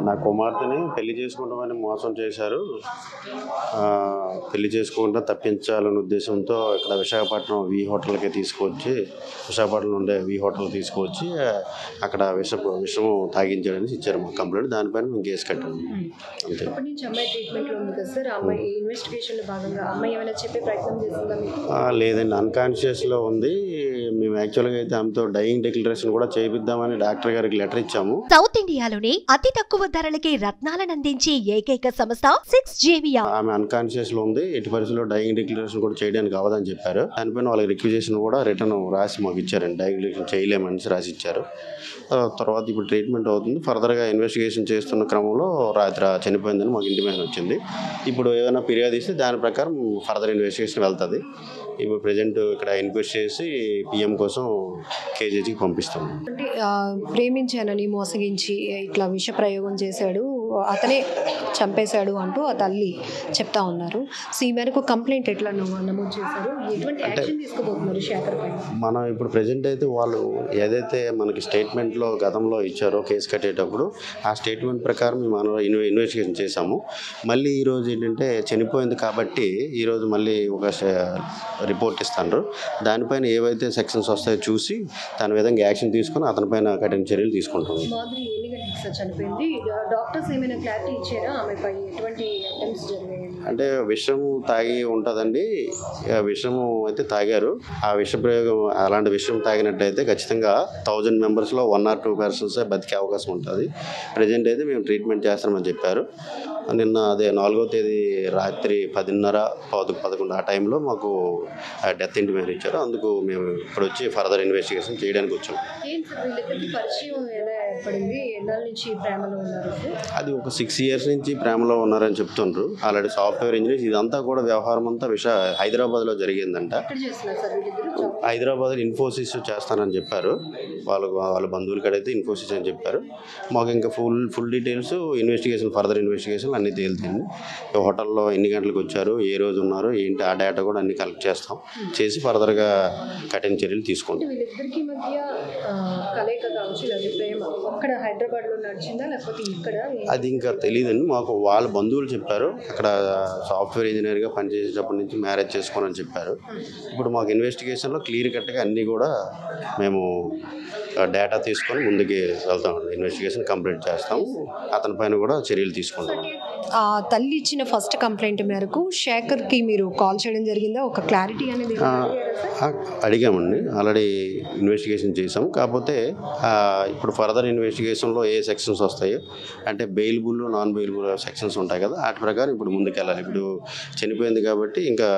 నా కుమార్తెని పెళ్లి చేసుకుంటామని మోసం చేశారు. పెళ్లి చేసుకుంటా తప్పించాలనే ఉద్దేశంతో ఇక్కడ విశాఖపట్నం వి హోటల్కి తీసుకువచ్చి విశాఖపట్నంలో ఉండే వి హోటల్ తీసుకువచ్చి అక్కడ విషము తాగించాడని ఇచ్చారు మా కంప్లైంట్. దానిపైన మేము కేసు కట్టాము. అంతే. లేదండి, అన్కాన్షియస్లో ఉంది. మేము యాక్చువల్గా అయితే ఆమెతో డైయింగ్ డిక్లరేషన్ కూడా చేయిద్దామని డాక్టర్ గారికి లెటర్ ఇచ్చాము. సౌత్ ఇండియాలోనే అతి తక్కువ ధరలకి రత్నాలను అందించే ఏకైక సంస్థ 6JVR. ఆమె అన్కాన్షియస్ లో ఉంది, ఎట్టి పరిస్థితుల్లో డైయింగ్ డిక్లరేషన్ కూడా చేయడానికి అవ్వదని చెప్పారు. దానిపైన వాళ్ళకి రిక్వెజేషన్ కూడా రిటర్న్ రాసి మాకు ఇచ్చారండి. డైయింగ్ డిక్లరేషన్ చేయలేమని రాసి ఇచ్చారు. తర్వాత ఇప్పుడు ట్రీట్మెంట్ అవుతుంది. ఫర్దర్గా ఇన్వెస్టిగేషన్ చేస్తున్న క్రమంలో రాత్రి చనిపోయిందని మాకు ఇంటిమేషన్ వచ్చింది. ఇప్పుడు ఏమైనా ఫిర్యాదు ఇస్తే దాని ప్రకారం ఫర్దర్ ఇన్వెస్టిగేషన్ వెళ్తుంది. ఇప్పుడు ప్రజెంట్ ఇక్కడ ఇన్క్వెస్ట్ చేసి పిఎం కోసం కేజీకి పంపిస్తాము. అంటే ప్రేమించానని మోసగించి ఇట్లా విష ప్రయోగం చేశాడు, అతనే చంపేశాడు అంటూ ఆ తల్లి చెప్తా ఉన్నారు. సో ఈ మేరకు కంప్లైంట్ ఎట్లా నమోదు చేశారు? ఎటువంటి యాక్షన్ తీసుకోబోతున్నారు శేఖర్ పైన? మనం ఇప్పుడు ప్రజెంట్ అయితే వాళ్ళు ఏదైతే మనకి స్టేట్మెంట్లో గతంలో ఇచ్చారో కేసు కట్టేటప్పుడు ఆ స్టేట్మెంట్ ప్రకారం మనం ఇన్వెస్టిగేషన్ చేశాము. మళ్ళీ ఈరోజు ఏంటంటే చనిపోయింది కాబట్టి ఈరోజు మళ్ళీ ఒక రిపోర్ట్ ఇస్తారు. దానిపైన ఏవైతే సెక్షన్స్ వస్తాయో చూసి దాని విధంగా యాక్షన్ తీసుకొని అతనిపైన కఠిన చర్యలు తీసుకుంటాం. అంటే విషం తాగి ఉంటుందండి. విషము అయితే తాగారు. ఆ విష ప్రయోగం అలాంటి విషయం తాగినట్టయితే ఖచ్చితంగా 1000 మెంబర్స్లో 1 or 2 persons బతికే అవకాశం ఉంటుంది. ప్రజెంట్ అయితే మేము ట్రీట్మెంట్ చేస్తామని చెప్పారు. నిన్న అదే 4వ తేదీ రాత్రి 10:30-11 ఆ టైంలో మాకు డెత్ ఇంటిమేషన్ ఇచ్చారు. అందుకు మేము ఇప్పుడు వచ్చి ఫర్దర్ ఇన్వెస్టిగేషన్ చేయడానికి వచ్చాము. అది ఒక 6 years నుంచి ప్రేమలో ఉన్నారని చెప్తుండ్రు. Already software engineers. ఇదంతా కూడా వ్యవహారం అంతా హైదరాబాద్లో జరిగిందంట. హైదరాబాద్ ఇన్ఫోసిస్ చేస్తానని చెప్పారు. వాళ్ళ బంధువుల కాడైతే ఇన్ఫోసిస్ అని చెప్పారు. మాకు ఇంకా ఫుల్ డీటెయిల్స్ ఫర్దర్ ఇన్వెస్టిగేషన్ అన్నీ తేలుతుంది. హోటల్లో ఎన్ని గంటలకు వచ్చారు, ఏ రోజు ఉన్నారు, ఏంటి ఆ డేటా కూడా అన్ని కలెక్ట్ చేసి ఫర్దర్గా కఠిన చర్యలు తీసుకుంటాం. అది ఇంకా తెలియదండి. మాకు వాళ్ళ బంధువులు చెప్పారు. అక్కడ సాఫ్ట్వేర్ ఇంజనీర్గా పనిచేసేటప్పటి నుంచి మ్యారేజ్ చేసుకోనని చెప్పారు. ఇప్పుడు మాకు ఇన్వెస్టిగేషన్లో క్లియర్ కట్గా అన్నీ కూడా మేము డేటా తీసుకొని ముందుకి వెళ్తామండి. ఇన్వెస్టిగేషన్ కంప్లీట్ చేస్తాము. అతని పైన కూడా చర్యలు తీసుకుంటాం. ఆ తల్లి ఇచ్చిన ఫస్ట్ కంప్లైంట్ మేరకు శేఖర్కి మీరు కాల్ చేయడం జరిగిందా? ఒక క్లారిటీ అనేది అడిగామండి. ఆల్రెడీ ఇన్వెస్టిగేషన్ చేసాము. కాకపోతే ఇప్పుడు ఫర్దర్ ఇన్వెస్టిగేషన్లో ఏ సెక్షన్స్ వస్తాయో అంటే బెయిలబుల్, నాన్ బెయిలబుల్ సెక్షన్స్ ఉంటాయి కదా, వాటి ప్రకారం ఇప్పుడు ముందుకెళ్ళాలి. ఇప్పుడు చనిపోయింది కాబట్టి ఇంకా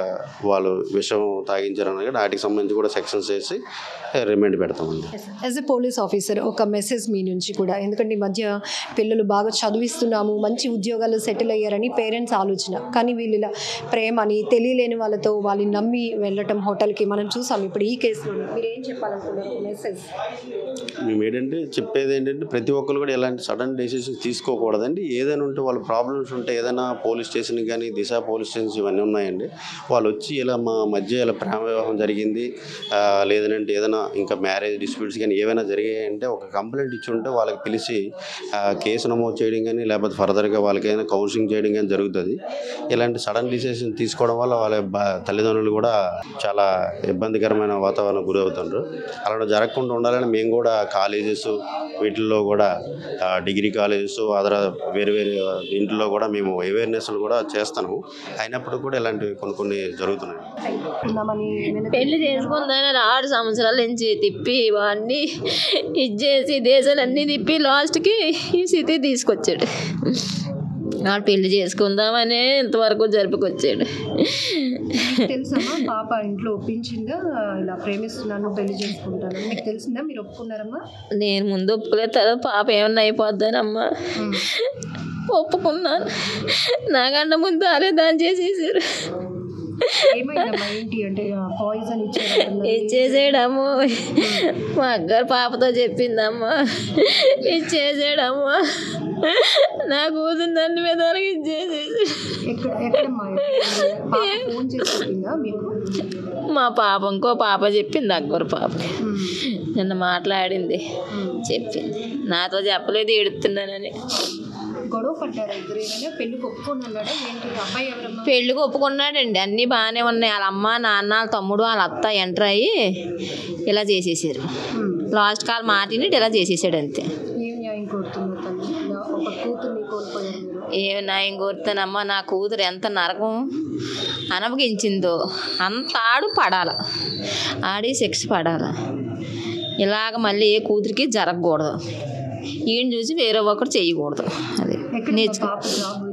వాళ్ళు విషం తాగించారని వాటికి సంబంధించి కూడా సెక్షన్స్ వేసి రిమైండ్ పెడతామండి. యాజ్ ఎ పోలీస్ ఆఫీసర్ ఒక మెసేజ్ మీ నుంచి కూడా, ఎందుకంటే ఈ మధ్య పిల్లలు బాగా చదివిస్తున్నాము, మంచి ఉద్యోగాలు సెటిల్ అయ్యారని పేరెంట్స్ ఆలోచన, కానీ వీళ్ళ ప్రేమని తెలియలేని వాళ్ళతో వాళ్ళని నమ్మి వెళ్ళటం హోటల్కి మనం చూసాం. ఇప్పుడు ఈ కేసులో మీరు ఏం చెప్పాలనుకున్నారు మెసేజ్? మేము చెప్పేది ఏంటంటే ప్రతి ఒక్కరు కూడా ఎలాంటి సడన్ డెసిషన్స్ తీసుకోకూడదండి. ఏదైనా ఉంటే వాళ్ళ ప్రాబ్లమ్స్ ఉంటే ఏదైనా పోలీస్ స్టేషన్ కానీ దిశ పోలీస్ స్టేషన్స్ ఇవన్నీ ఉన్నాయండి. వాళ్ళు వచ్చి ఇలా మా మధ్య ఇలా ప్రేమ వివాహం జరిగింది, లేదంటే ఏదైనా ఇంకా మ్యారేజ్ డిస్ప్యూట్స్ కానీ ఏమైనా జరిగాయంటే ఒక కంప్లైంట్ ఇచ్చి ఉంటే వాళ్ళకి పిలిచి కేసు నమోదు చేయడం కానీ లేకపోతే ఫర్దర్గా వాళ్ళకి ఏదైనా కౌన్సిలింగ్ చేయడం కానీ జరుగుతుంది. ఇలాంటి సడన్ డిసిషన్ తీసుకోవడం వల్ల వాళ్ళ తల్లిదండ్రులు కూడా చాలా ఇబ్బందికరమైన వాతావరణం గురవుతుండ్రు. అలా జరగకుండా ఉండాలని మేము కూడా కాలేజెస్ వీటిల్లో కూడా డిగ్రీ కాలేజెస్ వేరే ఇంట్లో కూడా మేము అవేర్నెస్లు కూడా చేస్తాము. అయినప్పుడు కూడా ఇలాంటివి కొన్ని జరుగుతున్నాయి. పెళ్లి చేసుకుందని 6 సంవత్సరాల నుంచి తిప్పి వాడిని ఇచ్చేసి దేశాలన్నీ తిప్పి లాస్ట్కి ఈ స్థితి తీసుకొచ్చాడు. వాడు పెళ్లి చేసుకుందామని ఇంతవరకు జరుపుకొచ్చాడు. తెలుసమ్మా పాప ఇంట్లో ఒప్పించిందా ఇలా ప్రేమిస్తున్నాను పెళ్లి చేసుకుంటాను మీకు తెలిసిందా? మీరు ఒప్పుకున్నారమ్మా? నేను ముందు ఒప్పుకోలేదు, తర్వాత పాప ఏమన్నా అయిపోద్దానమ్మా ఒప్పుకున్నాను. నాకన్నా ముందు అరే దాన్ని చేసేసారు. ఇచ్చేసాడమ్మో. మా అగ్గరు పాపతో చెప్పిందమ్మా, ఇచ్చేసాడమ్మా. నా కూతురు దాని మీద ఇచ్చేసేసి మా పాప ఇంకో పాప చెప్పింది, అగ్గరు పాప నిన్న మాట్లాడింది, చెప్పింది. నాతో చెప్పలేదు, ఏడుతున్నానని. గొడవ పడ్డారు ఇద్దరు, ఏమైనా పెళ్లికి ఒప్పుకొని అన్నాడా ఏంటి? అబ్బాయి ఎవరమ్మా? పెళ్ళికి ఒప్పుకున్నాడండి, అన్నీ బాగానే ఉన్నాయి. వాళ్ళ అమ్మ నాన్న వాళ్ళ తమ్ముడు వాళ్ళ అత్త ఎంటర్ అయ్యి ఇలా చేసేసారు. లాస్ట్ కాల్ మాటిని ఇలా చేసేసాడు అంతే. ఏం న్యాయం కోరుతున్నారు తల్లి? ఒక కూతుర్ని కోల్పోయారు మీరు. ఏమి న్యాయం కోరుతానమ్మా, నా కూతురు ఎంత నరకం అనుభవించిందో అంత ఆడు పడాల, ఆడి శిక్ష పడాల. ఇలాగ మళ్ళీ ఏ కూతురికి జరగకూడదు, ఈయన చూసి వేరే ఒకరు చేయకూడదు. అది నేర్చుకో.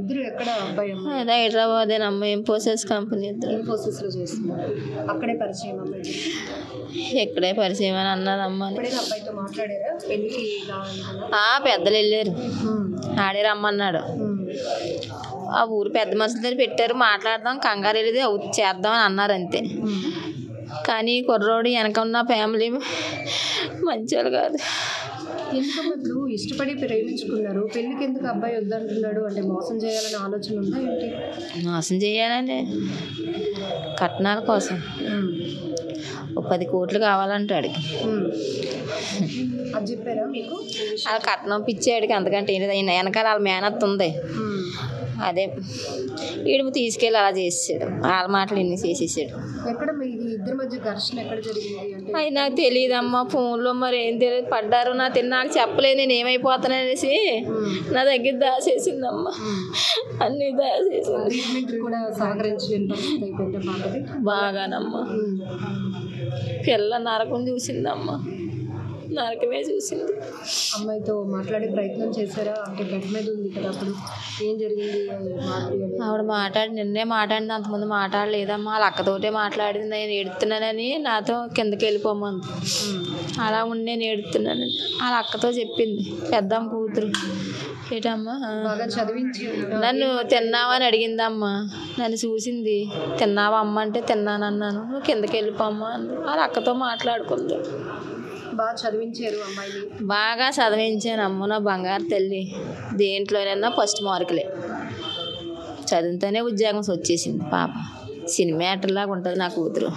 ఇద్దరు ఎక్కడ అబ్బాయి అమ్మాయి? అదే హైదరాబాదేనమ్మా, ఇన్ఫోసిస్ కంపెనీ ఇద్దరు. ఇన్ఫోసిస్లో చేస్తున్నారు. అక్కడే పరిచయం అమ్మాయి? ఎక్కడే పరిచయం అని అన్నదమ్మా. ఎప్పుడైనా అబ్బాయితో మాట్లాడారా పెళ్ళికి రావాలన్నా? పెద్దలు వెళ్ళారు, ఆడే రమ్మన్నాడు. ఆ ఊరు పెద్ద మనుషులతో పెట్టారు, మాట్లాడదాం కంగారు వెళ్ళేది చేద్దాం అని అన్నారు అంతే. కానీ కుర్రోడు వెనక ఉన్న ఫ్యామిలీ మంచోళ్ళు కాదు. ఎందుకమ్మా ఇప్పుడు ఇష్టపడి ప్రేమించుకున్నారు, పెళ్ళికి ఎందుకు అబ్బాయి వద్దంటున్నాడు? అంటే మోసం చేయాలని ఆలోచన ఉందా ఏంటి? మోసం చేయాలండి, కట్నాల కోసం. ఓ 10 కోట్లు కావాలంటాడు. అది చెప్పారా మీకు? వాళ్ళ కట్నం పిచ్చాడికి, అంతకంటే ఏంటి వెనకాల వాళ్ళ మేనత్ ఉంది. అదే వీడు తీసుకెళ్ళి అలా చేసేసాడు, వాళ్ళ మాటలు ఎన్ని చేసేసాడు. ఎక్కడ ఇది ఇద్దరి మధ్య ఘర్షణ ఎక్కడ జరిగింది అంటే? అది నాకు తెలియదమ్మా, ఫోన్లో మరి ఏం తెలియదు. పడ్డారు నాకు చెప్పలేదు, నేను ఏమైపోతాను అనేసి నా దగ్గర దాచేసిందమ్మా, అన్నీ దాచేసింది. ట్రీట్మెంట్ కూడా సహకరించలేని పరిస్థితి అయిపోయింది బాబుది. బాగానమ్మా, పిల్ల నరకం చూసిందమ్మా, నరకమే చూసింది. అమ్మాయితో మాట్లాడే ప్రయత్నం చేశారా? అంటే బెడ్ మీద ఉంది కదా, అప్పుడు ఏం జరిగింది? ఆవిడ నిన్నే మాట్లాడింది, అంతకుముందు మాట్లాడలేదమ్మా. వాళ్ళ అక్కతోటే మాట్లాడింది. నేను ఏడుతున్నానని నాతో కిందకి వెళ్ళిపోమంది. అలా ఉండి నేను ఏడుతున్నానని వాళ్ళ అక్కతో చెప్పింది, పెద్దమ్మ కూతురు. ఏటమ్మా, బాగా చదివించి నన్ను తిన్నావా అని అడిగిందమ్మా. నన్ను చూసింది, తిన్నావా అమ్మ అంటే తిన్నానన్నాను. నువ్వు కిందకి వెళ్ళిపోమ్మా అంది. వాళ్ళ అక్కతో మాట్లాడుకుంది. బాగా చదివించారు అమ్మాయిని? బాగా చదివించాను అమ్మ, నా బంగారు తల్లి. దేంట్లోనైనా ఫస్ట్ మార్కులే. చదువుతూనే ఉద్యోగం వచ్చేసింది పాప. సినిమా యాక్టర్లాగా ఉంటుంది నా కూతురు.